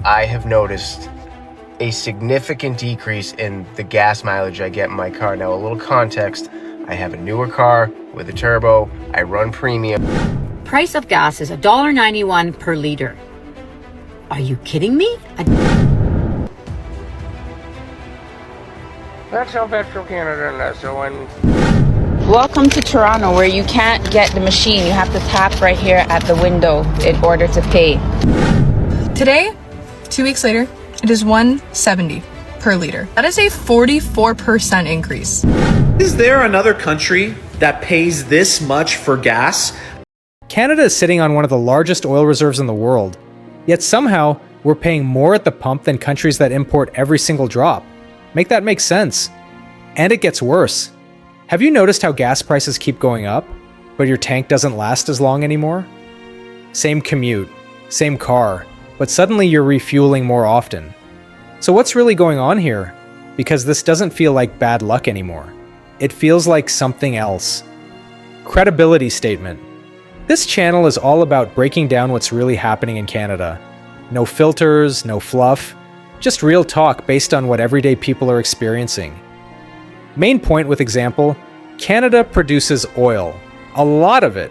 I have noticed a significant decrease in the gas mileage I get in my car. Now, a little context, I have a newer car with a turbo. I run premium. Price of gas is $1.91 per liter. Are you kidding me? That's how Petro Canada and that's so when. Welcome to Toronto, where you can't get the machine. You have to tap right here at the window in order to pay. Today, 2 weeks later, it is $1.70 per liter. That is a 44% increase. Is there another country that pays this much for gas? Canada is sitting on one of the largest oil reserves in the world, yet somehow we're paying more at the pump than countries that import every single drop. Make that make sense. And it gets worse. Have you noticed how gas prices keep going up, but your tank doesn't last as long anymore? Same commute, same car, but suddenly you're refueling more often. So what's really going on here? Because this doesn't feel like bad luck anymore. It feels like something else. Credibility statement. This channel is all about breaking down what's really happening in Canada. No filters, no fluff, just real talk based on what everyday people are experiencing. Main point with example, Canada produces oil, a lot of it.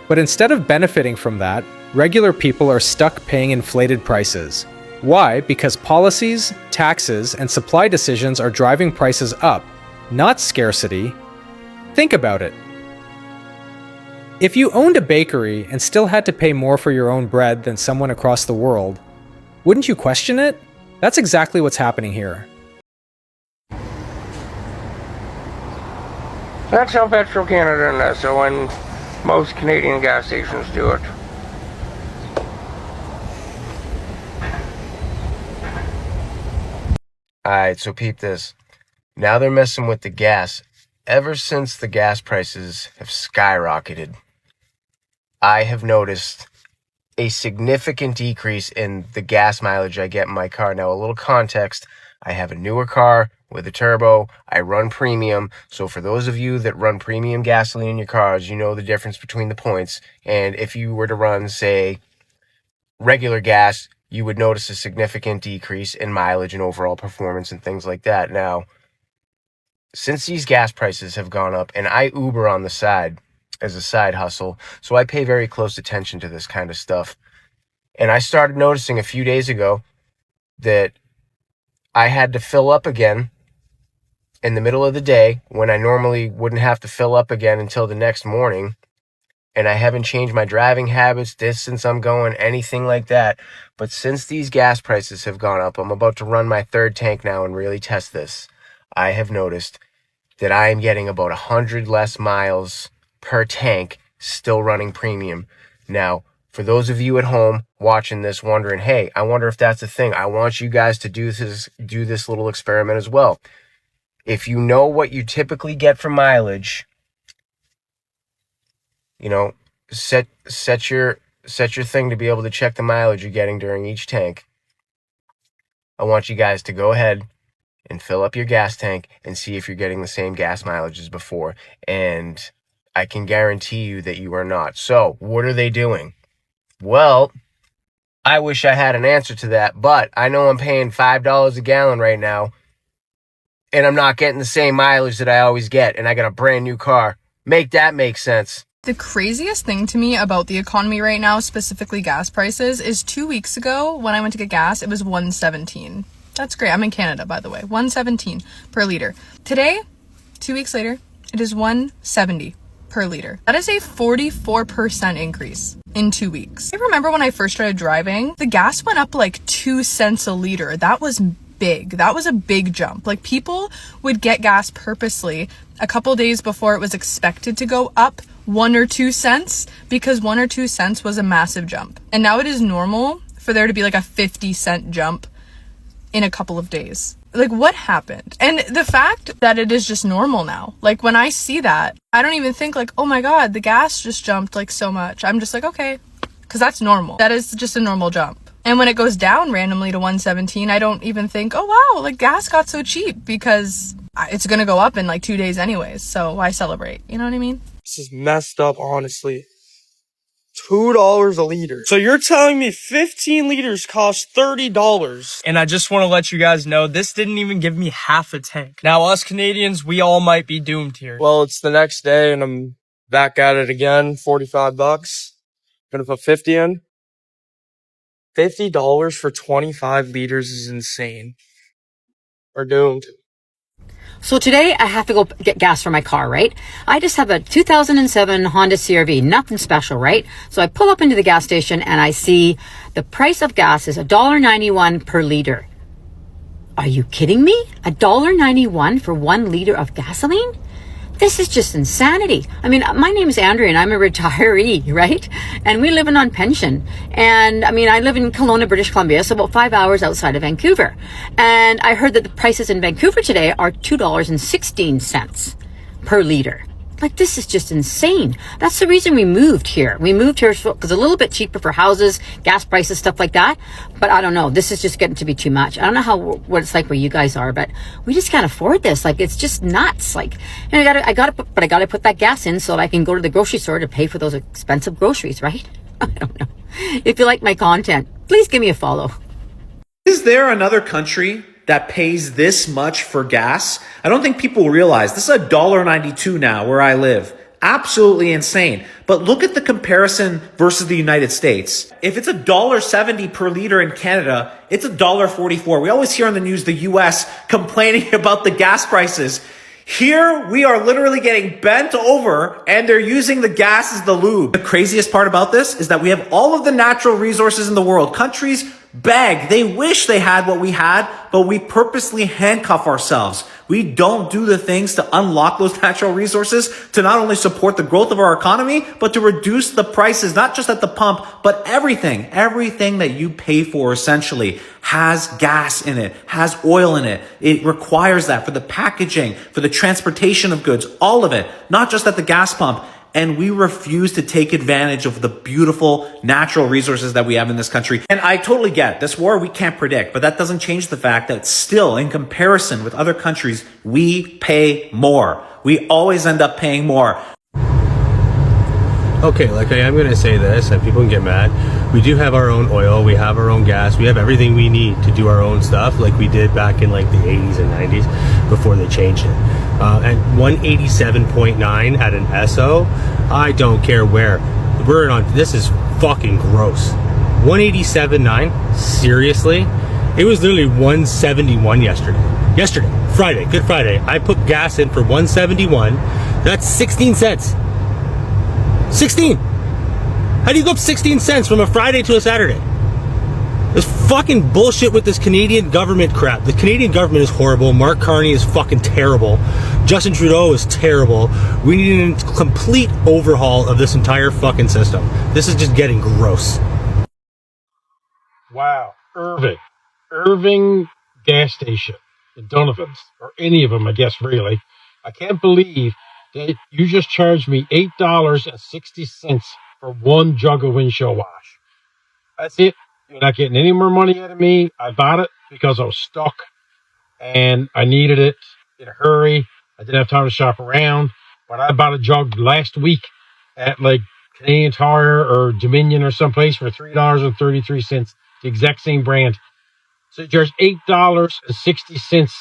But instead of benefiting from that, regular people are stuck paying inflated prices. Why? Because policies, taxes, and supply decisions are driving prices up, not scarcity. Think about it. If you owned a bakery and still had to pay more for your own bread than someone across the world, wouldn't you question it? That's exactly what's happening here. That's how Petro Canada and that's so when most Canadian gas stations do it. Alright, so peep this. Now they're messing with the gas. Ever since the gas prices have skyrocketed, I have noticed a significant decrease in the gas mileage I get in my car. Now, a little context, I have a newer car with a turbo. I run premium. So for those of you that run premium gasoline in your cars, you know the difference between the points. And if you were to run, say, regular gas, you would notice a significant decrease in mileage and overall performance and things like that. Now, since these gas prices have gone up, and I Uber on the side as a side hustle, so I pay very close attention to this kind of stuff. And I started noticing a few days ago that I had to fill up again in the middle of the day when I normally wouldn't have to fill up again until the next morning. And I haven't changed my driving habits, distance I'm going, anything like that. But since these gas prices have gone up, I'm about to run my third tank now and really test this. I have noticed that I am getting about 100 less miles per tank still running premium. Now, for those of you at home watching this wondering, hey, I wonder if that's a thing, I want you guys to do this little experiment as well. If you know what you typically get for mileage, you know, set your thing to be able to check the mileage you're getting during each tank. I want you guys to go ahead and fill up your gas tank and see if you're getting the same gas mileage as before. And I can guarantee you that you are not. So, what are they doing? Well, I wish I had an answer to that, but I know I'm paying $5 a gallon right now, and I'm not getting the same mileage that I always get, and I got a brand new car. Make that make sense. The craziest thing to me about the economy right now, specifically gas prices, is 2 weeks ago when I went to get gas, it was $1.17. That's great. I'm in Canada, by the way. $1.17 per liter. Today, 2 weeks later, it is $1.70 per liter. That is a 44% increase in 2 weeks. I remember when I first started driving, the gas went up like 2 cents a liter. That was big. That was a big jump. Like, people would get gas purposely a couple days before it was expected to go up 1 or 2 cents, because 1 or 2 cents was a massive jump. And now it is normal for there to be like a 50-cent jump in a couple of days. Like, what happened? And the fact that it is just normal now, like, when I see that, I don't even think like, oh my God, the gas just jumped like so much. I'm just like, okay, because that's normal. That is just a normal jump. And when it goes down randomly to 117, I don't even think, oh wow, like gas got so cheap, because it's gonna go up in like 2 days anyways. So why celebrate? You know what I mean? This is messed up, honestly. $2 a liter. So you're telling me 15 liters cost $30. And I just want to let you guys know, this didn't even give me half a tank. Now, us Canadians, we all might be doomed here. Well, it's the next day and I'm back at it again. $45. Gonna put 50 in. $50 for 25 liters is insane. We're doomed. So today I have to go get gas for my car, right? I just have a 2007 Honda CR-V, nothing special, right? So I pull up into the gas station and I see the price of gas is $1.91 per liter. Are you kidding me? $1.91 for 1 liter of gasoline? This is just insanity. I mean, my name is Andrea and I'm a retiree, right? And we live on pension. And I mean, I live in Kelowna, British Columbia, so about 5 hours outside of Vancouver. And I heard that the prices in Vancouver today are $2.16 per liter. Like, this is just insane. That's the reason we moved here. We moved here because a little bit cheaper for houses, gas prices, stuff like that. But I don't know. This is just getting to be too much. I don't know what it's like where you guys are, but we just can't afford this. Like, it's just nuts. Like, and I gotta put that gas in so that I can go to the grocery store to pay for those expensive groceries, right? I don't know. If you like my content, please give me a follow. Is there another country that pays this much for gas? I don't think people realize this is $1.92 now where I live. Absolutely insane. But look at the comparison versus the United States. If it's $1.70 per liter in Canada, it's $1.44. We always hear on the news the US complaining about the gas prices. Here, we are literally getting bent over and they're using the gas as the lube. The craziest part about this is that we have all of the natural resources in the world. Countries beg, they wish they had what we had, but we purposely handcuff ourselves. We don't do the things to unlock those natural resources to not only support the growth of our economy, but to reduce the prices, not just at the pump, but everything that you pay for essentially has gas in it, has oil in it. It requires that for the packaging, for the transportation of goods, all of it, not just at the gas pump. And we refuse to take advantage of the beautiful natural resources that we have in this country. And I totally get it. This war we can't predict, but that doesn't change the fact that still, in comparison with other countries, we pay more. We always end up paying more. Okay, like I am going to say this, and people can get mad. We do have our own oil, we have our own gas, we have everything we need to do our own stuff like we did back in like the 80s and 90s before they changed it. At 187.9 at an Esso, I don't care where. We're on, this is fucking gross. 187.9? Seriously? It was literally 171 yesterday. Friday, Good Friday. I put gas in for 171. That's 16 cents. 16! How do you go up 16 cents from a Friday to a Saturday? This fucking bullshit with this Canadian government crap. The Canadian government is horrible. Mark Carney is fucking terrible. Justin Trudeau is terrible. We need a complete overhaul of this entire fucking system. This is just getting gross. Wow. Irving gas station. The Donovan's. Or any of them, I guess, really. I can't believe that you just charged me $8.60 for 1 jug of windshield wash. That's it. You're not getting any more money out of me. I bought it because I was stuck and I needed it in a hurry. I didn't have time to shop around, but I bought a jug last week at like Canadian Tire or Dominion or someplace for $3.33, the exact same brand. So you charge $8.60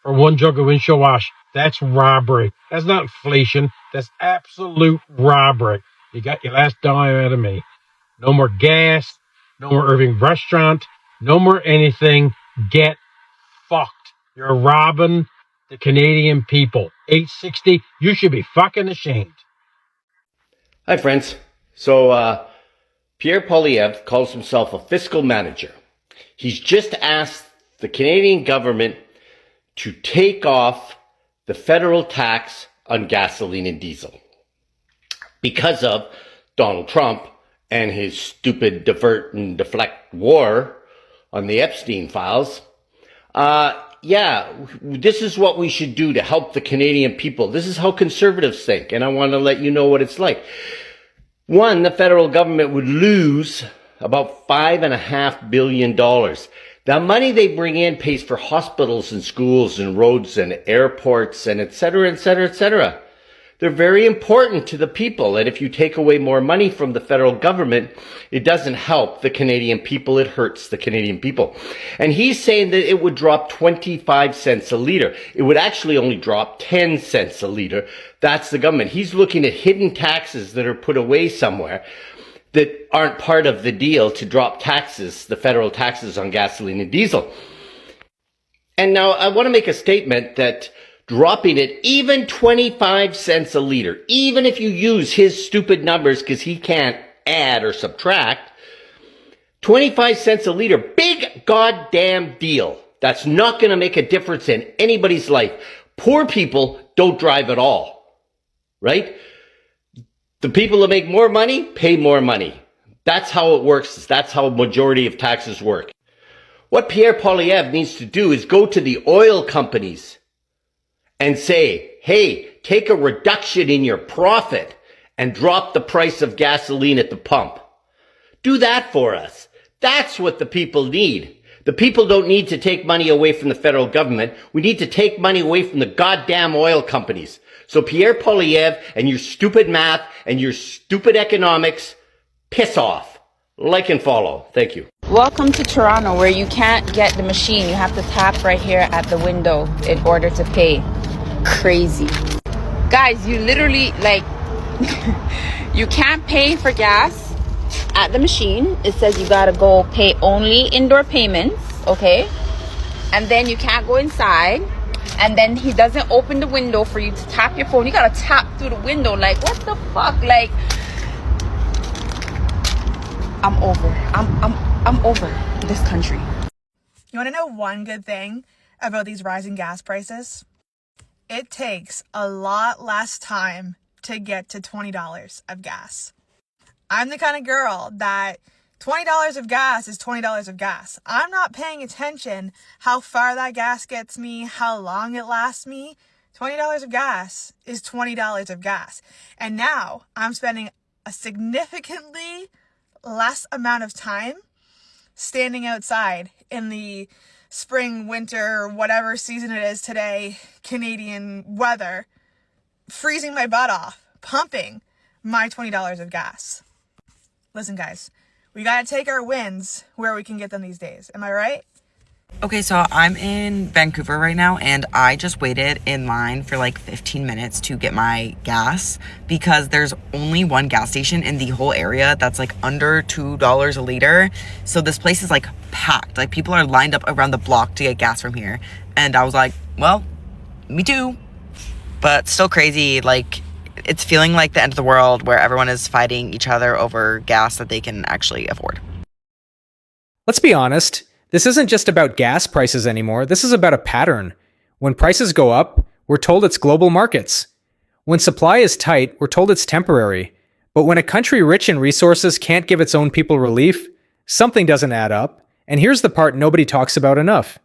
for 1 jug of windshield wash. That's robbery. That's not inflation. That's absolute robbery. You got your last dime out of me. No more gas. No more Irving restaurant. No more anything. Get fucked. You're robbing the Canadian people. $8.60. You should be fucking ashamed. Hi, friends. So, Pierre Poilievre calls himself a fiscal manager. He's just asked the Canadian government to take off the federal tax on gasoline and diesel because of Donald Trump and his stupid divert and deflect war on the Epstein files. This is what we should do to help the Canadian people. This is how conservatives think, and I want to let you know what it's like. One, the federal government would lose about $5.5 billion. The money they bring in pays for hospitals and schools and roads and airports and et cetera, et cetera, et cetera. They're very important to the people. And if you take away more money from the federal government, it doesn't help the Canadian people. It hurts the Canadian people. And he's saying that it would drop 25 cents a liter. It would actually only drop 10 cents a liter. That's the government. He's looking at hidden taxes that are put away somewhere that aren't part of the deal to drop taxes, the federal taxes on gasoline and diesel. And now I want to make a statement that dropping it even 25 cents a liter, even if you use his stupid numbers because he can't add or subtract, 25 cents a liter, big goddamn deal. That's not going to make a difference in anybody's life. Poor people don't drive at all, right? The people that make more money pay more money. That's how it works. That's how a majority of taxes work. What Pierre Poilievre needs to do is go to the oil companies and say, hey, take a reduction in your profit and drop the price of gasoline at the pump. Do that for us. That's what the people need. The people don't need to take money away from the federal government. We need to take money away from the goddamn oil companies. So Pierre Poilievre and your stupid math and your stupid economics, piss off. Like and follow. Thank you. Welcome to Toronto, where you can't get the machine. You have to tap right here at the window in order to pay. Crazy. Guys, you literally, like, you can't pay for gas at the machine. It says you gotta go pay only indoor payments, okay? And then you can't go inside. And then he doesn't open the window for you to tap your phone. You gotta tap through the window. Like, what the fuck? Like, I'm over. I'm over this country. You want to know one good thing about these rising gas prices? It takes a lot less time to get to $20 of gas. I'm the kind of girl that $20 of gas is $20 of gas. I'm not paying attention how far that gas gets me, how long it lasts me. $20 of gas is $20 of gas. And now I'm spending a significantly less amount of time standing outside in the spring, winter, whatever season it is today, Canadian weather, freezing my butt off, pumping my $20 of gas. Listen, guys, we got to take our wins where we can get them these days. Am I right? Okay, so I'm in Vancouver right now, and I just waited in line for like 15 minutes to get my gas because there's only one gas station in the whole area that's like under $2 a liter. So this place is like packed. Like, people are lined up around the block to get gas from here. And I was like, well, me too. But still crazy. Like, it's feeling like the end of the world where everyone is fighting each other over gas that they can actually afford. Let's be honest. This isn't just about gas prices anymore. This is about a pattern. When prices go up, we're told it's global markets. When supply is tight, we're told it's temporary. But when a country rich in resources can't give its own people relief, something doesn't add up. And here's the part nobody talks about enough.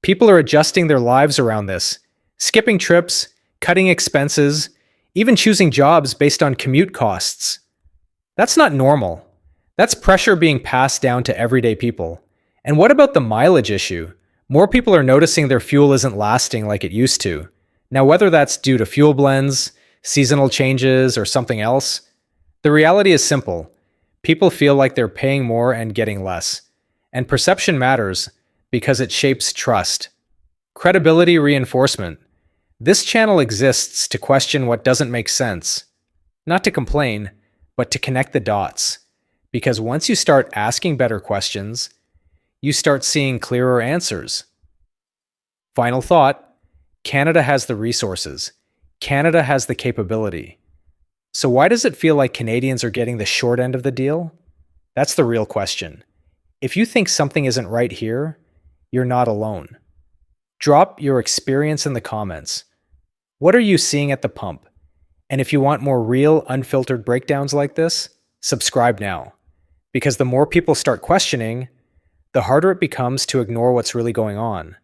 People are adjusting their lives around this, skipping trips, cutting expenses, even choosing jobs based on commute costs. That's not normal. That's pressure being passed down to everyday people. And what about the mileage issue? More people are noticing their fuel isn't lasting like it used to. Now, whether that's due to fuel blends, seasonal changes, or something else, the reality is simple. People feel like they're paying more and getting less. And perception matters because it shapes trust. Credibility reinforcement. This channel exists to question what doesn't make sense. Not to complain, but to connect the dots. Because once you start asking better questions, you start seeing clearer answers. Final thought, Canada has the resources. Canada has the capability. So why does it feel like Canadians are getting the short end of the deal? That's the real question. If you think something isn't right here, you're not alone. Drop your experience in the comments. What are you seeing at the pump? And if you want more real, unfiltered breakdowns like this, subscribe now. Because the more people start questioning, the harder it becomes to ignore what's really going on.